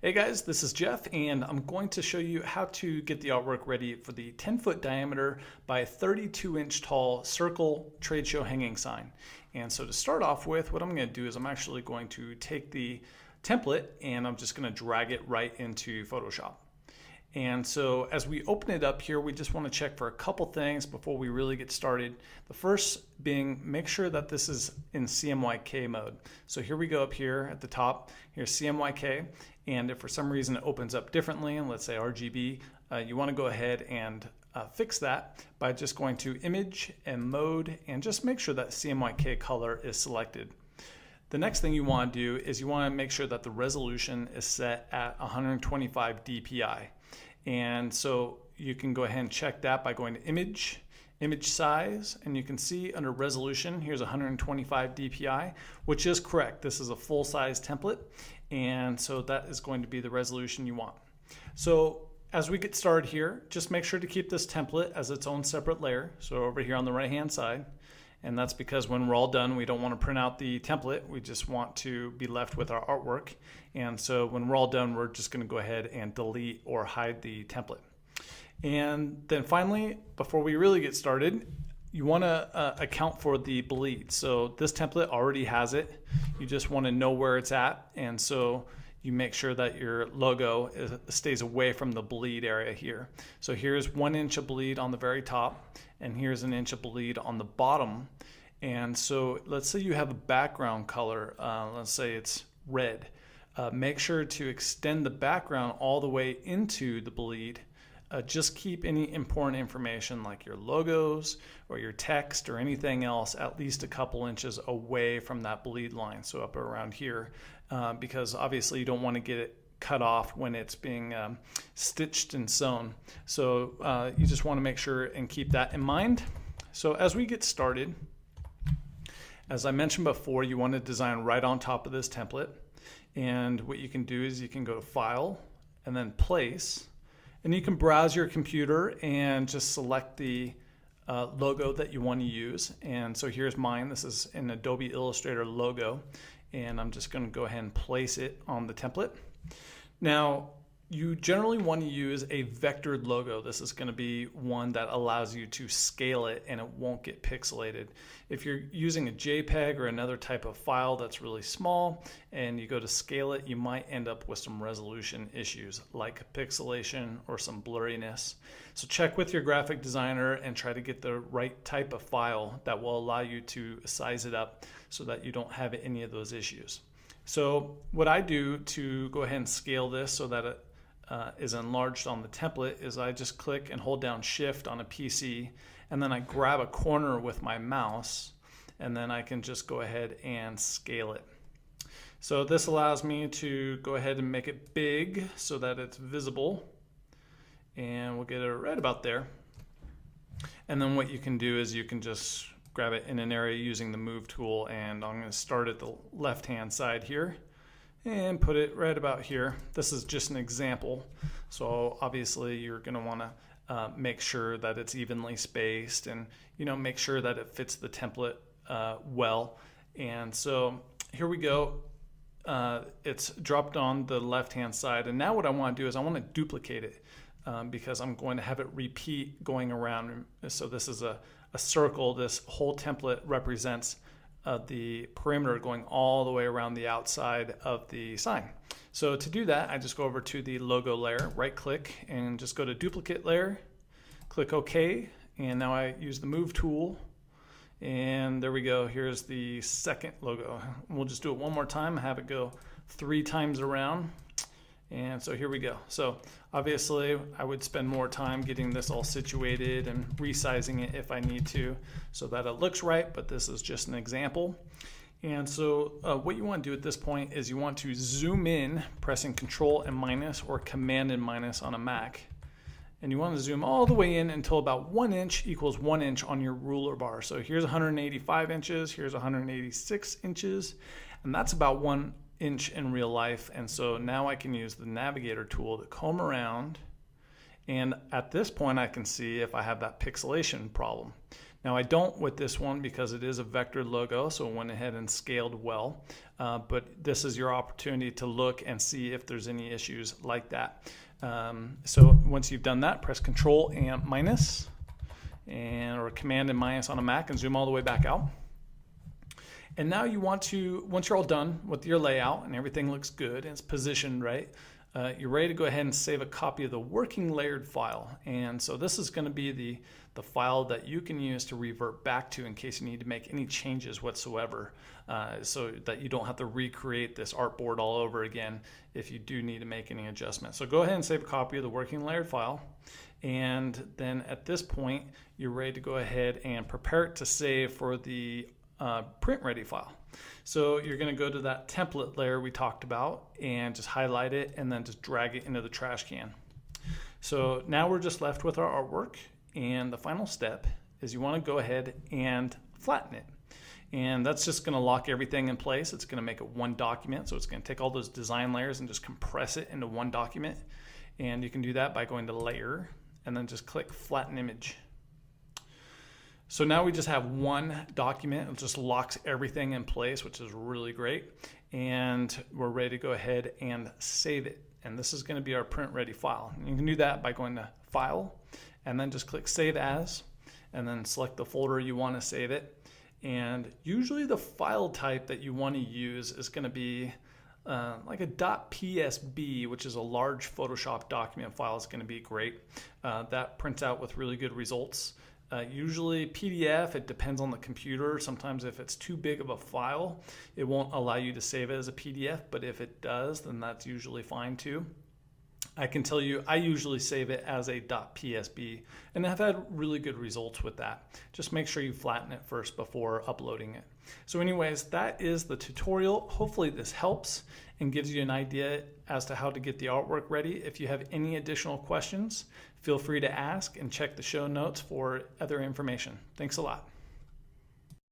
Hey guys, this is Jeff, and I'm going to show you how to get the artwork ready for the 10-foot diameter by 32-inch tall circle trade show hanging sign. And so to start off with, what I'm going to do is I'm actually going to take the template and I'm just going to drag it right into Photoshop. And so as we open it up here, we just want to check for a couple things before we really get started. The first being, make sure that this is in CMYK mode. So here we go up here at the top, here's CMYK, and if for some reason it opens up differently, and let's say RGB, you want to go ahead and fix that by just going to Image and Mode, and just make sure that CMYK color is selected. The next thing you want to do is you want to make sure that the resolution is set at 125 dpi. And so you can go ahead and check that by going to Image, Image Size, and you can see under Resolution, here's 125 dpi, which is correct. This is a full-size template, and so that is going to be the resolution you want. So as we get started here, just make sure to keep this template as its own separate layer. So over here on the right-hand side, and that's because when we're all done, we don't want to print out the template. We just want to be left with our artwork. And so when we're all done, we're just going to go ahead and delete or hide the template. And then finally, before we really get started, you want to account for the bleed. So this template already has it. You just want to know where it's at. And so you make sure that your logo stays away from the bleed area here. So here's 1 inch of bleed on the very top, and here's an inch of bleed on the bottom. And so let's say you have a background color, let's say it's red. Make sure to extend the background all the way into the bleed. Just keep any important information like your logos or your text or anything else at least a couple inches away from that bleed line, so up around here, because obviously you don't want to get it cut off when it's being stitched and sewn. So you just want to make sure and keep that in mind. So as we get started, as I mentioned before, you want to design right on top of this template. And what you can do is you can go to File and then Place, and you can browse your computer and just select the logo that you want to use. And so here's mine. This is an Adobe Illustrator logo, and I'm just going to go ahead and place it on the template. Now, you generally want to use a vectored logo. This is going to be one that allows you to scale it and it won't get pixelated. If you're using a JPEG or another type of file that's really small and you go to scale it, you might end up with some resolution issues like pixelation or some blurriness. So check with your graphic designer and try to get the right type of file that will allow you to size it up so that you don't have any of those issues. So what I do to go ahead and scale this so that it is enlarged on the template is I just click and hold down Shift on a PC, and then I grab a corner with my mouse, and then I can just go ahead and scale it. So this allows me to go ahead and make it big so that it's visible, and we'll get it right about there. And then what you can do is you can just grab it in an area using the Move tool, and I'm going to start at the left-hand side here and put it right about here. This is just an example, so obviously you're going to want to make sure that it's evenly spaced and make sure that it fits the template well. And so here we go. It's dropped on the left hand side, and now what I want to do is I want to duplicate it because I'm going to have it repeat going around. So this is a circle. This whole template represents the perimeter going all the way around the outside of the sign. So to do that, I just go over to the logo layer, right click, and just go to duplicate layer, click OK, and now I use the Move tool, and there we go. Here's the second logo. We'll just do it one more time, have it go 3 times around. And so here we go. So obviously I would spend more time getting this all situated and resizing it if I need to so that it looks right, but this is just an example. And so what you want to do at this point is you want to zoom in pressing Control and minus or Command and minus on a Mac. And you want to zoom all the way in until about 1 inch equals 1 inch on your ruler bar. So here's 185 inches, here's 186 inches, and that's about 1 inch in real life. And so now I can use the navigator tool to comb around, and at this point I can see if I have that pixelation problem. Now I don't with this one because it is a vector logo, so it went ahead and scaled well. But this is your opportunity to look and see if there's any issues like that. So once you've done that, press Control and minus, or Command and minus on a Mac, and zoom all the way back out. And now you want to, once you're all done with your layout and everything looks good and it's positioned right, you're ready to go ahead and save a copy of the working layered file. And so this is going to be the file that you can use to revert back to in case you need to make any changes whatsoever, so that you don't have to recreate this artboard all over again if you do need to make any adjustments. So go ahead and save a copy of the working layered file. And then at this point, you're ready to go ahead and prepare it to save for the print ready file. So you're going to go to that template layer we talked about and just highlight it and then just drag it into the trash can. So now we're just left with our artwork, and the final step is you want to go ahead and flatten it. And that's just going to lock everything in place. It's going to make it one document. So it's going to take all those design layers and just compress it into one document. And you can do that by going to Layer and then just click Flatten Image. So now we just have one document. It just locks everything in place, which is really great. And we're ready to go ahead and save it. And this is going to be our print ready file. And you can do that by going to File and then just click Save As, and then select the folder you want to save it. And usually the file type that you want to use is going to be like a .psb, which is a large Photoshop document file. Is going to be great. That prints out with really good results. Usually PDF, it depends on the computer. Sometimes if it's too big of a file, it won't allow you to save it as a PDF, but if it does, then that's usually fine too. I can tell you, I usually save it as a .psb, and I've had really good results with that. Just make sure you flatten it first before uploading it. So anyways, that is the tutorial. Hopefully this helps and gives you an idea as to how to get the artwork ready. If you have any additional questions, feel free to ask and check the show notes for other information. Thanks a lot.